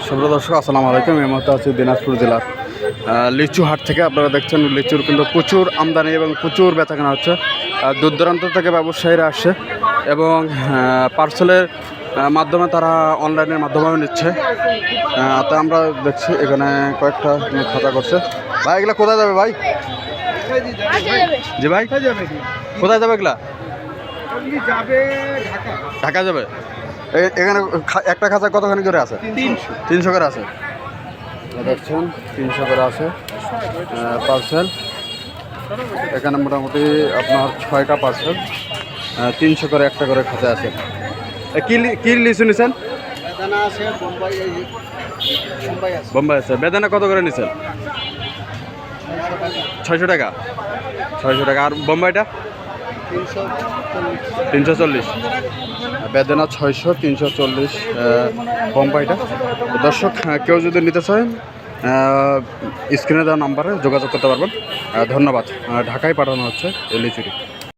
সুপ্রিয় দর্শক আসসালামু আলাইকুম। এই মুহূর্তে আছি দিনাজপুর জেলার লিচু হাট থেকে। আপনারা দেখছেন লিচুর কিন্তু প্রচুর আমদানি এবং প্রচুর বেচাকেনা হচ্ছে। দূর দূরান্ত থেকে ব্যবসায়ীরা আসছে এবং পার্সেলের মাধ্যমে তারা অনলাইনের মাধ্যমেও নিচ্ছে। তো আমরা দেখছি এখানে কয়েকটা খাতা করছে। ভাই এগুলা কোথায় যাবে ভাই? জি ভাই, কোথায় যাবে এগুলা? ঢাকা যাবে। এখানে একটা খাঁচা কতখানি করে আছে? 300 করে আছে। দেখছেন 300 করে আছে পার্সেল। এখানে মোটামুটি আপনার 6টা পার্সেল, 300 করে একটা করে খাঁচা আছে। কি লিচু নিছেন? বোম্বাই আছে। বেদানা কত করে নিছেন? 600 টাকা। 600 টাকা। আর বোম্বাইটা 340। বেদানা 600, 340 বোম্বাইটা। দর্শক কেউ যদি নিতে চান স্ক্রিনে দেওয়া নাম্বারে যোগাযোগ করতে পারবেন। ধন্যবাদ। ঢাকায় পাঠানো হচ্ছে এই লিচুটি।